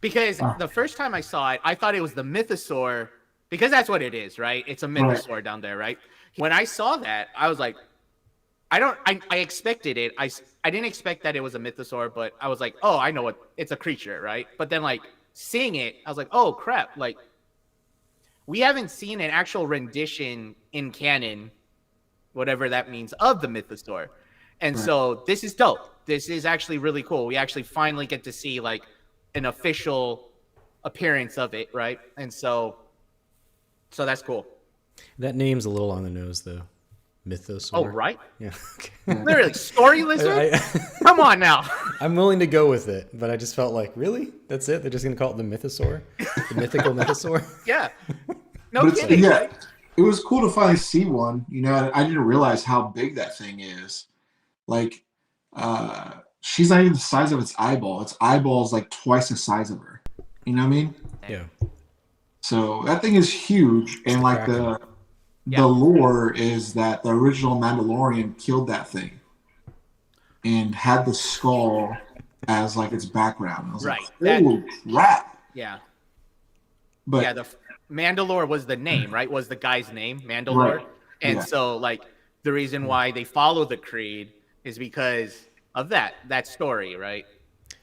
Because the first time I saw it, I thought it was the mythosaur, because that's what it is, right? It's a mythosaur down there, right? When I saw that, I was like, I expected it. I didn't expect that it was a mythosaur, but I was like, oh, I know it's a creature, right? But then like seeing it, I was like, oh crap, like we haven't seen an actual rendition in canon, whatever that means, of the mythosaur. And so this is dope. This is actually really cool. We actually finally get to see like an official appearance of it, right? And so that's cool. That name's a little on the nose, though. Mythosaur. Oh, right? Yeah. Literally, story lizard? Come on now. I'm willing to go with it, but I just felt like, really? That's it? They're just going to call it the Mythosaur? The mythical Mythosaur? Yeah. No kidding. Yeah, Right? it was cool to finally see one. You know, I didn't realize how big that thing is. Like, she's not even the size of its eyeball. Its eyeball is like twice the size of her. You know what I mean? Yeah. So that thing is huge, and like the lore is that the original Mandalorian killed that thing and had the skull as like its background. I was Right. like, oh, crap. Yeah. But yeah, the Mandalore was the name, right? Was the guy's name, Mandalore. Right. And so like the reason why they follow the creed is because of that story, right?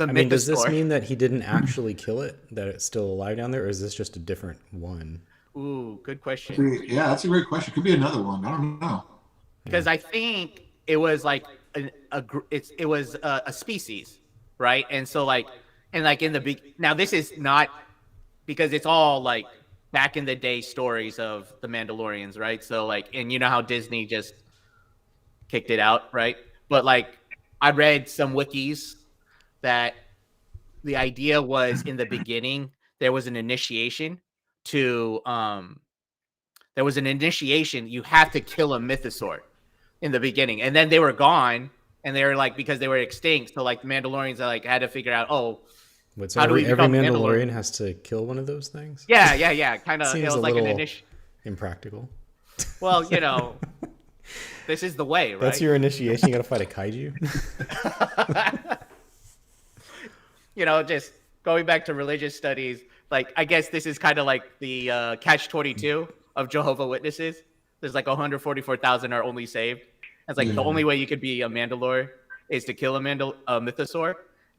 I mean, does this mean that he didn't actually kill it, that it's still alive down there, or is this just a different one? Ooh, good question. yeah, that's a great question. Could be another one. I don't know. Because I think it was like it was a species, right? And so like in the big, now this is not, because it's all like back in the day stories of the Mandalorians, right? So like, and you know how Disney just kicked it out, right? But like I read some wikis that the idea was in the beginning there was an initiation to you have to kill a mythosaur in the beginning, and then they were gone, and they were like, because they were extinct, so like the Mandalorians like had to figure out, so how do we every become Mandalorian has to kill one of those things? Yeah, kind of. It Seems was a like little an initiation. impractical. Well, you know, this is the way, right? That's your initiation. You got to fight a kaiju. You know, just going back to religious studies, like I guess this is kind of like the catch-22 of Jehovah's Witnesses. There's like 144,000 are only saved. It's like the only way you could be a Mandalore is to kill a mythosaur,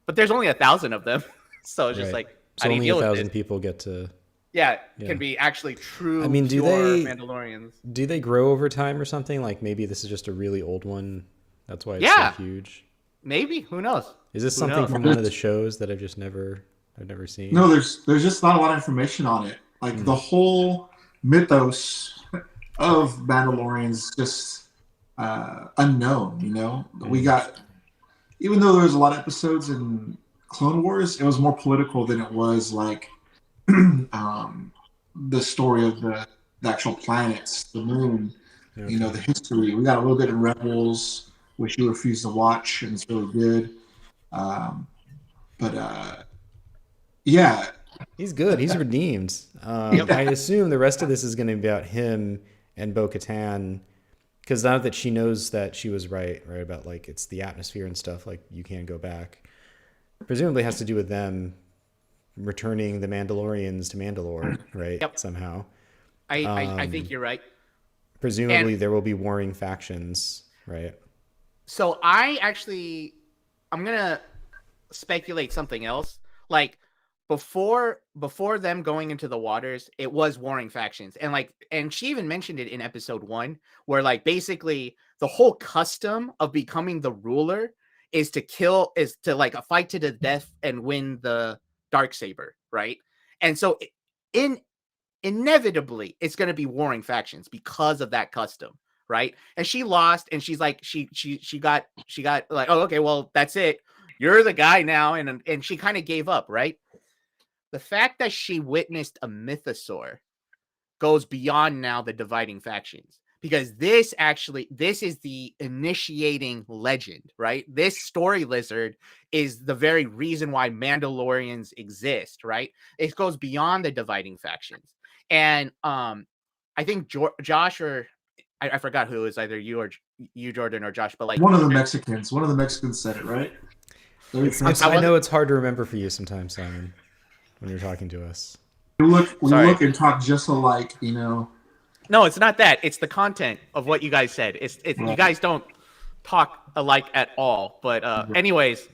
but there's only 1,000 of them, so it's just like, so how do you only deal with 1,000 it? people get to. Can be actually true. I mean, do pure they Mandalorians? Do they grow over time or something? Like maybe this is just a really old one. That's why it's so huge. Maybe, who knows? Is this something from one of the shows that I've never seen? No, there's just not a lot of information on it. Like the whole mythos of Mandalorians just unknown. You know, we got, even though there was a lot of episodes in Clone Wars, it was more political than it was like the story of the actual planets, the moon. Okay. You know, the history. We got a little bit in Rebels, which you refuse to watch, and it's really good. Yeah, he's good. He's redeemed. I assume the rest of this is going to be about him and Bo-Katan, because now that she knows that she was right about like it's the atmosphere and stuff, like you can't go back. Presumably has to do with them returning the Mandalorians to Mandalore, right? Yep. Somehow. I think you're right. Presumably there will be warring factions, right? So I'm gonna speculate something else. Like before them going into the waters, it was warring factions, and she even mentioned it in episode 1, where like basically the whole custom of becoming the ruler is to like a fight to the death and win the Darksaber, right? And so inevitably it's going to be warring factions because of that custom, right? And she lost, and she's like she got like, oh, okay, well, that's it, you're the guy now, and she kind of gave up, right? The fact that she witnessed a mythosaur goes beyond now the dividing factions, because this is the initiating legend, right? This story lizard is the very reason why Mandalorians exist, right? It goes beyond the dividing factions. And I think Josh, or I forgot who, is either you, Jordan, or Josh, but like one of the Mexicans said it, right? I know it's hard to remember for you sometimes, Simon. when you're talking to us. We Sorry. look and talk just alike, you know. No, it's not that. It's the content of what you guys said. It's you guys don't talk alike at all. But anyways,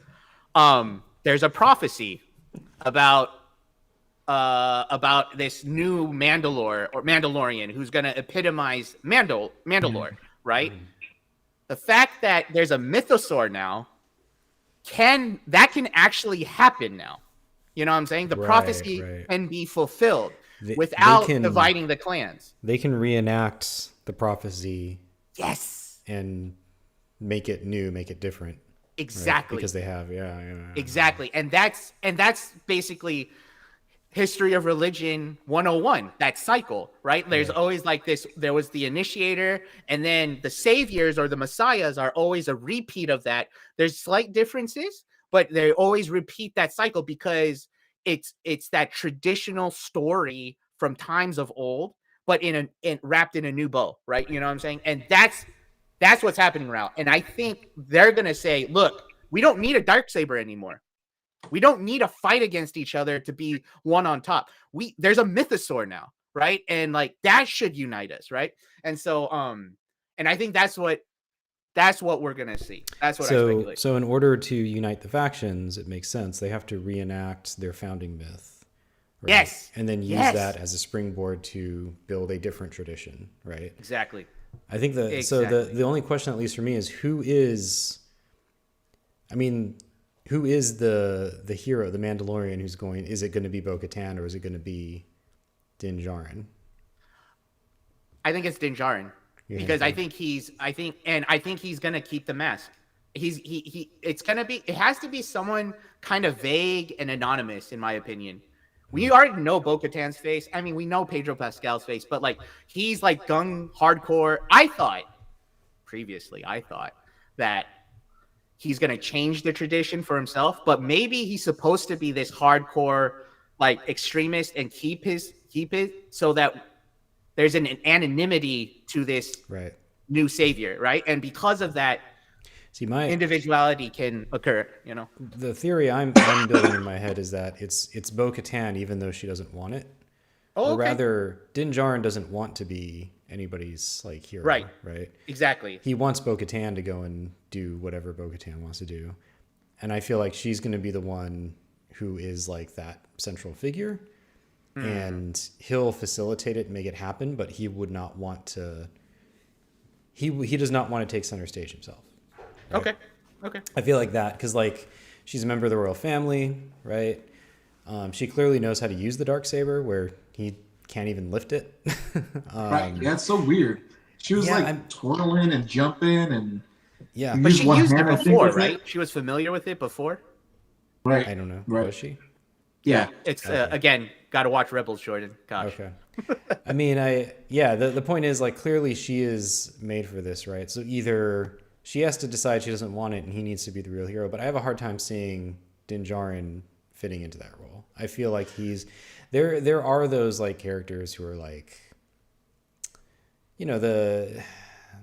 there's a prophecy about this new Mandalorian who's going to epitomize Mandalore, right? The fact that there's a mythosaur now can actually happen now. You know what I'm saying? The prophecy can be fulfilled without dividing the clans. They can reenact the prophecy. Yes. And make it new, make it different. Exactly. Right? Because they have, Exactly. And that's basically history of religion 101, that cycle, right? There's always like this, there was the initiator, and then the saviors or the messiahs are always a repeat of that. There's slight differences, but they always repeat that cycle because it's that traditional story from times of old, but wrapped in a new bow, right? You know what I'm saying? And that's what's happening now. And I think they're gonna say, look, we don't need a Darksaber anymore. We don't need to fight against each other to be one on top. There's a mythosaur now, right? And like that should unite us, right? And so and I think that's what we're gonna see. That's what I speculate. So in order to unite the factions, it makes sense. They have to reenact their founding myth. Right? Yes. And then use that as a springboard to build a different tradition, right? Exactly. I think so the only question, at least for me, is who is the hero, the Mandalorian who's going? Is it going to be Bo-Katan or is it going to be Din Djarin? I think it's Din Djarin because I think he's going to keep the mask. It has to be someone kind of vague and anonymous, in my opinion. We already know Bo-Katan's face. I mean, we know Pedro Pascal's face, but like he's like gung hardcore. I thought that he's going to change the tradition for himself, but maybe he's supposed to be this hardcore like extremist and keep it so that there's an anonymity to this new savior, right? And because of that, my individuality can occur, you know. The theory I'm building in my head is that it's Bo-Katan, even though she doesn't want it. Or rather, Din Djarin doesn't want to be anybody's like hero, right? Exactly. He wants Bo-Katan to go and do whatever Bo-Katan wants to do, and I feel like she's going to be the one who is like that central figure, and he'll facilitate it and make it happen. But he would not want to. He does not want to take center stage himself. Right? Okay. I feel like that because like she's a member of the royal family, right? She clearly knows how to use the Darksaber, where he can't even lift it. Right. Yeah, it's so weird. She was twirling and jumping and but she used it before, right? She was familiar with it before. Right. I don't know. Right. Was she? Yeah. It's again, got to watch Rebels, Jordan. Gosh. Okay. I mean, the point is like clearly she is made for this, right? So either she has to decide she doesn't want it and he needs to be the real hero, but I have a hard time seeing Din Djarin fitting into that role. I feel like there are those like characters who are like, you know, the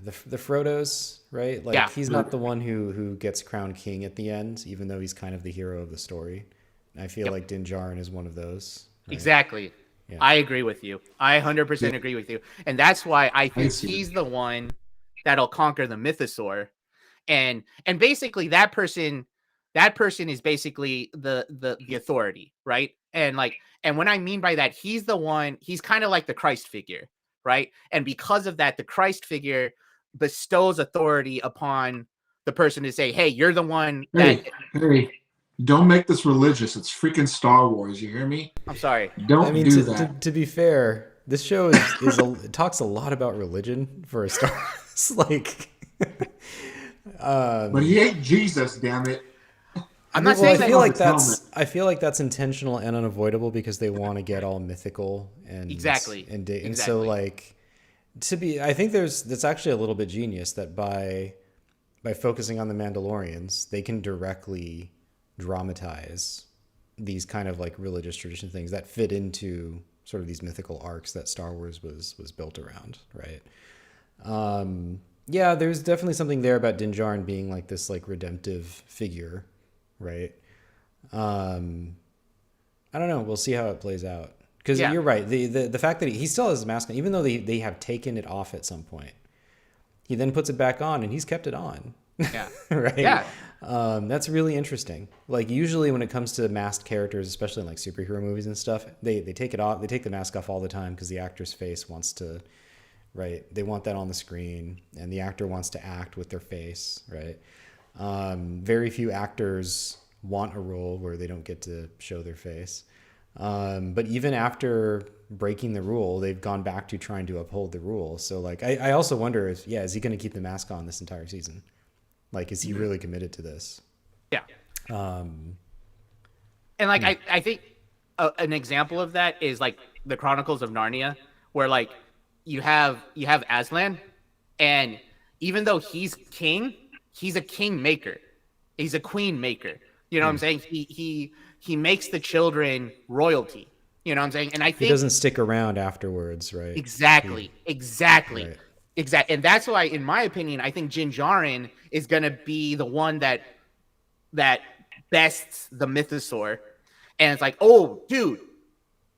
Frodos, right? Like he's not the one who gets crowned king at the end, even though he's kind of the hero of the story. And I feel like Din Djarin is one of those. Right? Exactly. Yeah. I agree with you. I 100% agree with you. And that's why I think he's the one that'll conquer the mythosaur. And basically that person is basically the authority, right? And what I mean by that, he's kind of like the Christ figure, right? And because of that, the Christ figure bestows authority upon the person to say, hey, you're the one that... Hey, don't make this religious. It's freaking Star Wars. You hear me? I'm sorry. Don't do that. To be fair, this show it talks a lot about religion for a start. It's like... but he ain't Jesus, damn it. I'm not saying I feel like that's intentional and unavoidable because they want to get all mythical and exactly. And so like I think that's actually a little bit genius that by focusing on the Mandalorians, they can directly dramatize these kind of like religious tradition things that fit into sort of these mythical arcs that Star Wars was built around, right? Yeah, there's definitely something there about Din Djarin being like this like redemptive figure, right? I don't know. We'll see how it plays out. Because Yeah. you're right. The fact that he still has his mask on, even though they have taken it off at some point, he then puts it back on, and he's kept it on. Yeah. Right. Yeah. That's really interesting. Like usually when it comes to masked characters, especially in like superhero movies and stuff, they take it off. They take the mask off all the time because the actor's face wants to, right? They want that on the screen, and the actor wants to act with their face, right? Very few actors want a role where they don't get to show their face. But even after breaking the rule, they've gone back to trying to uphold the rule. So like, I also wonder if, is he going to keep the mask on this entire season? Like, is he really committed to this? Yeah. Um, And like I think an example of that is like the Chronicles of Narnia, where like you have Aslan, and even though he's king, he's a king maker, he's a queen maker. You know what I'm saying? He makes the children royalty. You know what I'm saying? And I think he doesn't stick around afterwards, right? exactly. Right. Exactly. And that's why, in my opinion, I think Din Djarin is gonna be the one that bests the mythosaur. And it's like, oh, dude,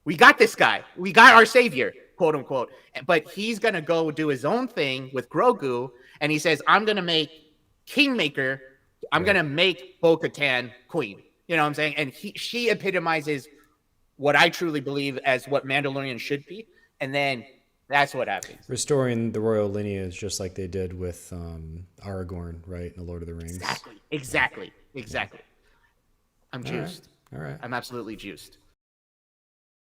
we got this guy. We got our savior, quote unquote. But he's gonna go do his own thing with Grogu, and he says, I'm gonna make Kingmaker. I'm gonna make Bo-Katan queen. You know what I'm saying? And she epitomizes what I truly believe as what Mandalorian should be. And then that's what happens. Restoring the royal lineage, just like they did with Aragorn, right, in the Lord of the Rings. Exactly. I'm juiced. All right. I'm absolutely juiced.